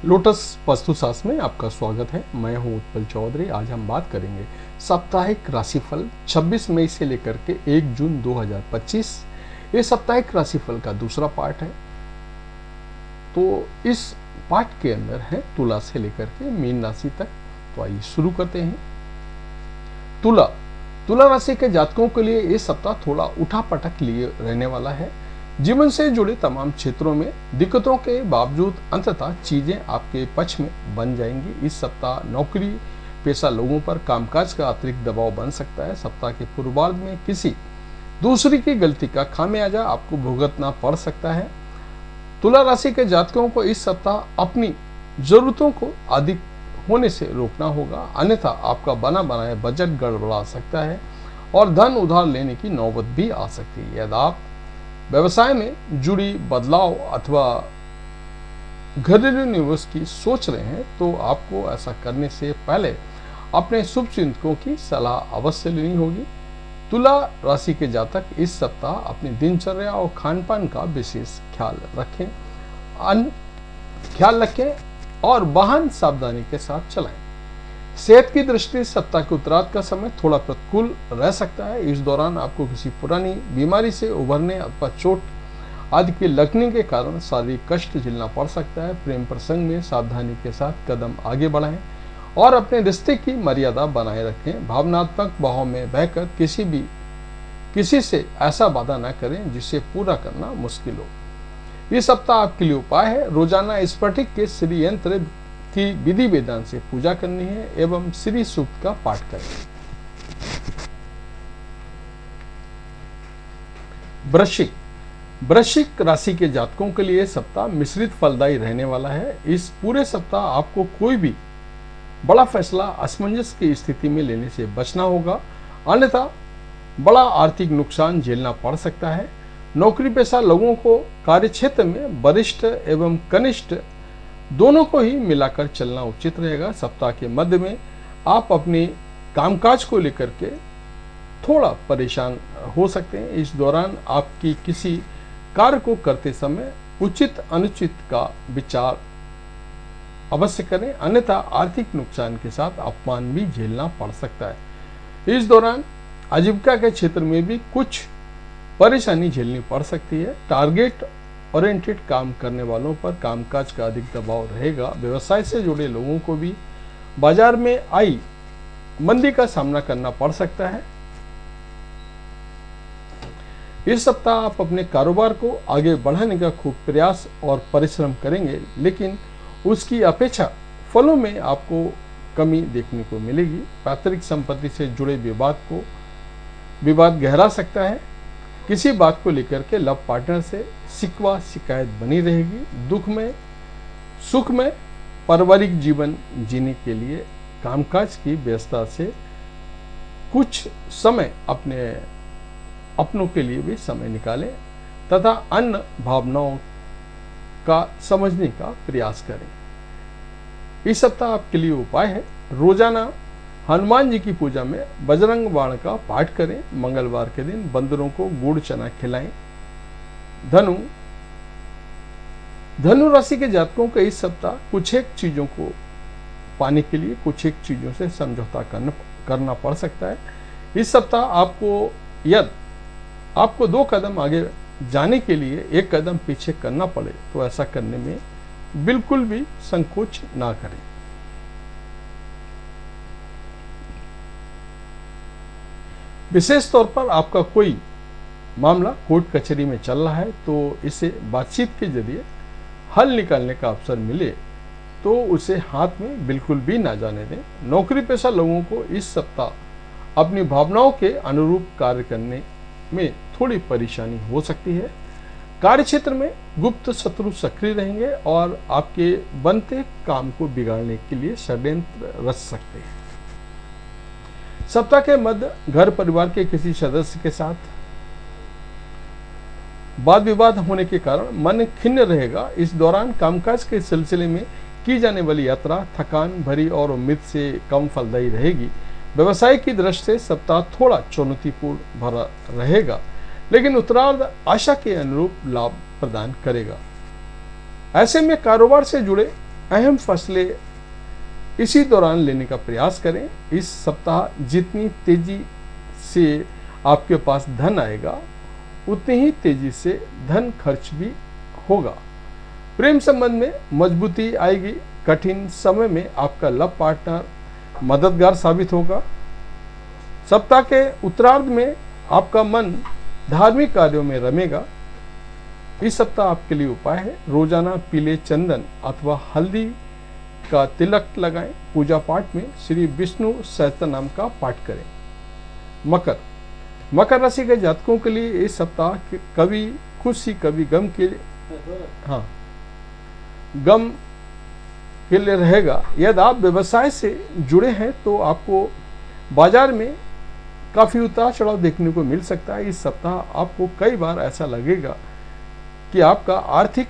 Lotus वास्तुशास्त्र में आपका स्वागत है। मैं हूं उत्पल चौधरी। आज हम बात करेंगे साप्ताहिक राशिफल 26 मई से लेकर के 1 जून 2025। ये साप्ताहिक राशिफल का दूसरा पार्ट है। तो इस पार्ट के अंदर है तुला से लेकर के मीन राशि तक। तो आइए शुरू करते हैं। तुला राशि के जातकों के लिए ये सप्ताह थोड़ा उठापटक लिए रहने वाला है। जीवन से जुड़े तमाम क्षेत्रों में दिक्कतों के बावजूद अंततः चीजें आपके पक्ष में बन जाएंगी। इस सप्ताह नौकरी पेशा लोगों पर कामकाज का अतिरिक्त दबाव बन सकता है। सप्ताह के पूर्वार्ध में किसी दूसरी की गलती का खामियाजा आपको भुगतना पड़ सकता है। तुला राशि के जातकों को इस सप्ताह अपनी जरूरतों को अधिक होने से रोकना होगा, अन्यथा आपका बना बनाया बजट गड़बड़ा सकता है और धन उधार लेने की नौबत भी आ सकती है। यदि आप व्यवसाय में जुड़ी बदलाव अथवा घरेलू निवेश की सोच रहे हैं तो आपको ऐसा करने से पहले अपने शुभचिंतकों की सलाह अवश्य लेनी होगी। तुला राशि के जातक इस सप्ताह अपनी दिनचर्या और खान पान का विशेष ख्याल रखें और वाहन सावधानी के साथ चलाएं। सेहत की दृष्टि से सप्ताह के उत्तरार्ध का समय थोड़ा प्रतिकूल रह सकता है। इस दौरान आपको किसी पुरानी बीमारी से उभरने अथवा चोट आदि के लगने के कारण शारीरिक कष्ट झेलना पड़ सकता है। प्रेम प्रसंग में सावधानी के साथ कदम आगे बढ़ाएं और अपने रिश्ते की मर्यादा बनाए रखें। भावनात्मक बहाव में बहकर किसी से ऐसा वादा न करें जिसे पूरा करना मुश्किल हो। ये सप्ताह आपके लिए उपाय है। रोजाना स्फटिक के श्री यंत्र की विधि विधान से पूजा करनी है एवं श्री सूक्त का पाठ करें। वृश्चिक राशि के जातकों के लिए सप्ताह मिश्रित फलदायी रहने वाला है। इस पूरे सप्ताह आपको कोई भी बड़ा फैसला असमंजस की स्थिति में लेने से बचना होगा, अन्यथा बड़ा आर्थिक नुकसान झेलना पड़ सकता है। नौकरी पेशा लोगों को कार्यक्षेत्र में वरिष्ठ एवं कनिष्ठ दोनों को ही मिलाकर चलना उचित रहेगा। सप्ताह के मध्य में आप अपने कामकाज को लेकर के थोड़ा परेशान हो सकते हैं। इस दौरान आपकी किसी कार्य को करते समय उचित अनुचित का विचार अवश्य करें, अन्यथा आर्थिक नुकसान के साथ अपमान भी झेलना पड़ सकता है। इस दौरान आजीविका के क्षेत्र में भी कुछ परेशानी झेलनी पड़ सकती है। टारगेट ओरिएंटेड काम करने वालों पर कामकाज का अधिक दबाव रहेगा। व्यवसाय से जुड़े लोगों को भी बाजार में आई मंदी का सामना करना पड़ सकता है। इस सप्ताह आप अपने कारोबार को आगे बढ़ाने का खूब प्रयास और परिश्रम करेंगे, लेकिन उसकी अपेक्षा फलों में आपको कमी देखने को मिलेगी। पैतृक संपत्ति से जुड़े विवाद गहरा सकता है। किसी बात को लेकर के लव पार्टनर से शिकवा शिकायत बनी रहेगी। दुख में सुख में पारिवारिक जीवन जीने के लिए कामकाज की व्यस्तता से कुछ समय अपनों के लिए भी समय निकालें तथा अन्य भावनाओं का समझने का प्रयास करें। इस सप्ताह आपके लिए उपाय है, रोजाना हनुमान जी की पूजा में बजरंग बाण का पाठ करें। मंगलवार के दिन बंदरों को गुड़ चना खिलाएं। धनु राशि के जातकों को इस सप्ताह कुछ एक चीजों को पाने के लिए कुछ एक चीजों से समझौता करना पड़ सकता है। इस सप्ताह आपको 2 कदम आगे जाने के लिए 1 कदम पीछे करना पड़े तो ऐसा करने में बिल्कुल भी संकोच ना करें। विशेष तौर पर आपका कोई मामला कोर्ट कचहरी में चल रहा है तो इसे बातचीत के जरिए हल निकालने का अवसर मिले तो उसे हाथ में बिल्कुल भी ना जाने दें। नौकरी पेशा लोगों को इस सप्ताह अपनी भावनाओं के अनुरूप कार्य करने में थोड़ी परेशानी हो सकती है। कार्यक्षेत्र में गुप्त शत्रु सक्रिय रहेंगे और आपके बनते काम को बिगाड़ने के लिए षड्यंत्र रच सकते हैं। सप्ताह के मध्य घर परिवार के किसी सदस्य के साथ वाद विवाद होने के कारण मन खिन्न रहेगा। इस दौरान कामकाज के सिलसिले में की जाने वाली यात्रा थकान भरी और उम्मीद से कम फलदायी रहेगी। व्यवसाय की दृष्टि से सप्ताह थोड़ा चुनौतीपूर्ण भरा रहेगा, लेकिन उत्तरार्ध आशा के अनुरूप लाभ प्रदान करेगा। ऐसे में कारोबार से जुड़े अहम फैसले इसी दौरान लेने का प्रयास करें। इस सप्ताह जितनी तेजी से आपके पास धन आएगा उतनी ही तेजी से धन खर्च भी होगा। प्रेम संबंध में मजबूती आएगी। कठिन समय में आपका लव पार्टनर मददगार साबित होगा। सप्ताह के उत्तरार्ध में आपका मन धार्मिक कार्यों में रमेगा। इस सप्ताह आपके लिए उपाय है, रोजाना पीले चंदन अथवा हल्दी का तिलक लगाएं। पूजा पाठ में श्री विष्णु सहस्त्रनाम का पाठ करें। मकर राशि के जातकों के लिए इस सप्ताह कभी खुशी कभी गम के लिए रहेगा। यदि आप व्यवसाय से जुड़े हैं तो आपको बाजार में काफी उतार चढ़ाव देखने को मिल सकता है। इस सप्ताह आपको कई बार ऐसा लगेगा कि आपका आर्थिक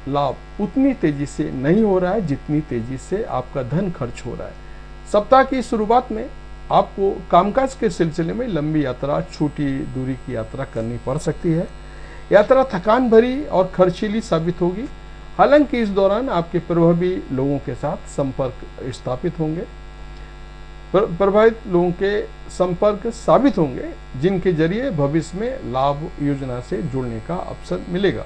लाभ उतनी तेजी से नहीं हो रहा है जितनी तेजी से आपका धन खर्च हो रहा है। सप्ताह की शुरुआत में आपको कामकाज के सिलसिले में लंबी यात्रा, छोटी दूरी की यात्रा करनी पड़ सकती है। यात्रा थकान भरी और खर्चीली साबित होगी। हालांकि इस दौरान आपके प्रभावी लोगों के साथ संपर्क स्थापित होंगे, प्रभावित लोगों के संपर्क साबित होंगे, जिनके जरिए भविष्य में लाभ योजना से जुड़ने का अवसर मिलेगा।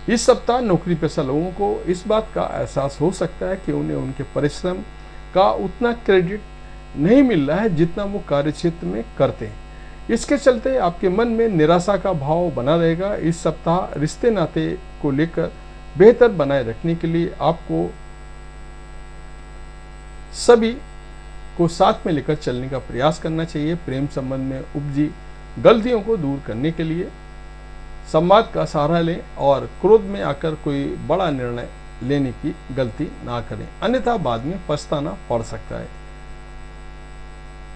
इस सप्ताह नौकरी पेशा लोगों को इस बात का एहसास हो सकता है कि उन्हें उनके परिश्रम का उतना क्रेडिट नहीं मिल रहा है जितना वो कार्यक्षेत्र में करते हैं। इसके चलते आपके मन में निराशा का भाव बना रहेगा। इस सप्ताह रिश्ते नाते को लेकर बेहतर बनाए रखने के लिए आपको सभी को साथ में लेकर चलने का प्रयास करना चाहिए। प्रेम संबंध में उपजी गलतियों को दूर करने के लिए संवाद का सहारा लें और क्रोध में आकर कोई बड़ा निर्णय लेने की गलती ना करें, अन्यथा बाद में पछताना पड़ सकता है।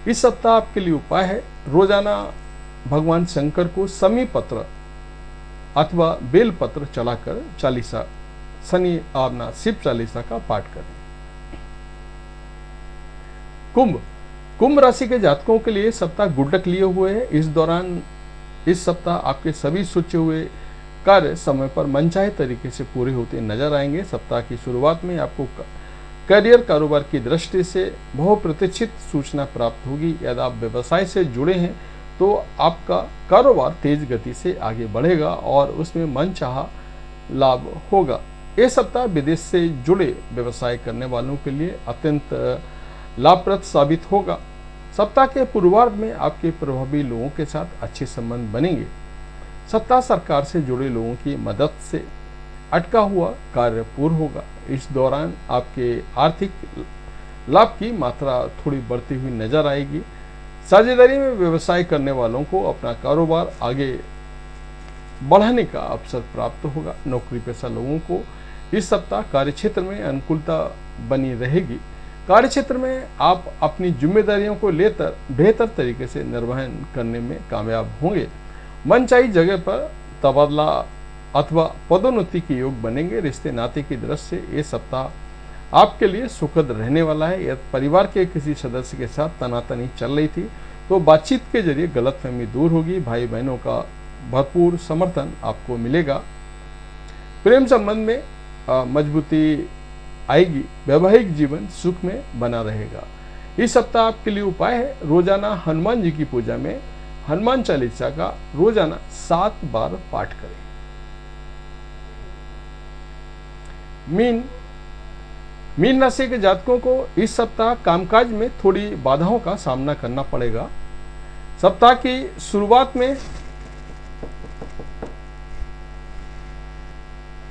इस सप्ताह आपके लिए उपाय है, रोजाना भगवान शंकर को समी पत्र अथवा बेल पत्र चढ़ाकर चालीसा शनि आपना शिव चालीसा का पाठ करें। कुंभ राशि के जातकों के लिए सप्ताह गुड्डक लिए हुए है। इस सप्ताह आपके सभी सोचे हुए कार्य समय पर मनचाहे तरीके से पूरे होते नजर आएंगे। सप्ताह की शुरुआत में आपको करियर कारोबार की दृष्टि से बहुप्रतीक्षित सूचना प्राप्त होगी। यदि आप व्यवसाय से जुड़े हैं तो आपका कारोबार तेज गति से आगे बढ़ेगा और उसमें मनचाहा लाभ होगा। यह सप्ताह विदेश से जुड़े व्यवसाय करने वालों के लिए अत्यंत लाभप्रद साबित होगा। सप्ताह के पूर्वार्ध में आपके प्रभावी लोगों के साथ अच्छे संबंध बनेंगे। सप्ताह सरकार से जुड़े लोगों की मदद से अटका हुआ कार्य पूर्ण होगा। इस दौरान आपके आर्थिक लाभ की मात्रा थोड़ी बढ़ती हुई नजर आएगी। साझेदारी में व्यवसाय करने वालों को अपना कारोबार आगे बढ़ाने का अवसर प्राप्त होगा। नौकरी पेशा लोगों को इस सप्ताह कार्यक्षेत्र में अनुकूलता बनी रहेगी। कार्यक्षेत्र में आप अपनी जिम्मेदारियों को लेकर बेहतर तरीके से निर्वहन करने में कामयाब होंगे। मनचाही जगह पर तबादला अथवा पदोन्नति के योग बनेंगे। रिश्ते नाते की दृष्टि से ये सप्ताह आपके लिए सुखद रहने वाला है। यदि परिवार के किसी सदस्य के साथ तनातनी चल रही थी तो बातचीत के जरिए गलतफहमी दूर होगी। भाई बहनों का भरपूर समर्थन आपको मिलेगा। प्रेम संबंध में मजबूती आएगी। वैवाहिक जीवन सुख में बना रहेगा। इस सप्ताह आपके लिए उपाय है, रोजाना हनुमान जी की पूजा में हनुमान चालीसा का रोजाना 7 बार पाठ करें। मीन राशि के जातकों को इस सप्ताह कामकाज में थोड़ी बाधाओं का सामना करना पड़ेगा। सप्ताह की शुरुआत में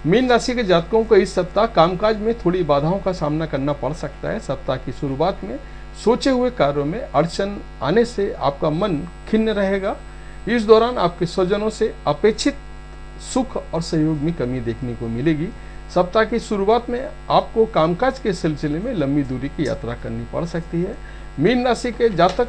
मीन राशि के जातकों को इस सप्ताह कामकाज में थोड़ी बाधाओं का सामना करना पड़ सकता है। सप्ताह की शुरुआत में सोचे हुए कार्यों में अड़चन आने से आपका मन खिन्न रहेगा। इस दौरान आपके स्वजनों से अपेक्षित सुख और सहयोग में कमी देखने को मिलेगी। सप्ताह की शुरुआत में आपको कामकाज के सिलसिले में लंबी दूरी की यात्रा करनी पड़ सकती है। मीन राशि के जातक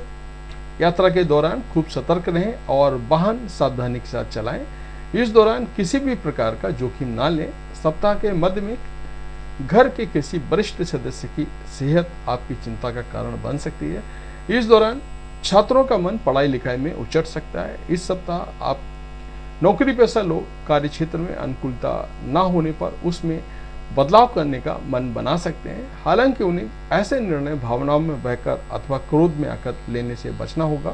यात्रा के दौरान खूब सतर्क रहें और वाहन सावधानी के साथ चलाएं। इस दौरान किसी भी प्रकार का जोखिम ना लें। सप्ताह के मध्य में घर के किसी वरिष्ठ सदस्य की सेहत आपकी चिंता का कारण बन सकती है। इस दौरान छात्रों का मन पढ़ाई लिखाई में उचट सकता है। इस सप्ताह आप नौकरी पेशा लोग कार्य क्षेत्र में अनुकूलता ना होने पर उसमें बदलाव करने का मन बना सकते हैं। हालांकि उन्हें ऐसे निर्णय भावनाओं में बहकर अथवा क्रोध में आकर लेने से बचना होगा,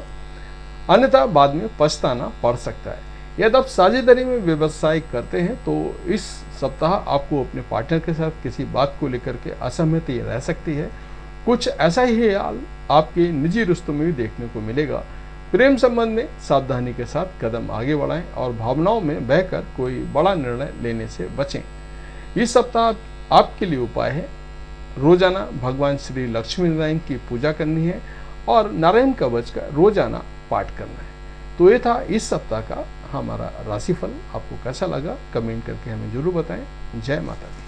अन्यथा बाद में पछताना पड़ सकता है। यदि आप साझेदारी में व्यवसाय करते हैं तो इस सप्ताह आपको अपने पार्टनर के साथ किसी बात को लेकर के असहमति रह सकती है। कुछ ऐसा ही हाल आपके निजी रिश्तों में भी देखने को मिलेगा। प्रेम संबंध में सावधानी के साथ कदम आगे बढ़ाएं और भावनाओं में बहकर कोई बड़ा निर्णय लेने से बचें। इस सप्ताह आपके लिए उपाय है, रोजाना भगवान श्री लक्ष्मी नारायण की पूजा करनी है और नारायण कवच का रोजाना पाठ करना है। तो ये था इस सप्ताह का हमारा राशिफल। आपको कैसा लगा कमेंट करके हमें जरूर बताएं। जय माता दी।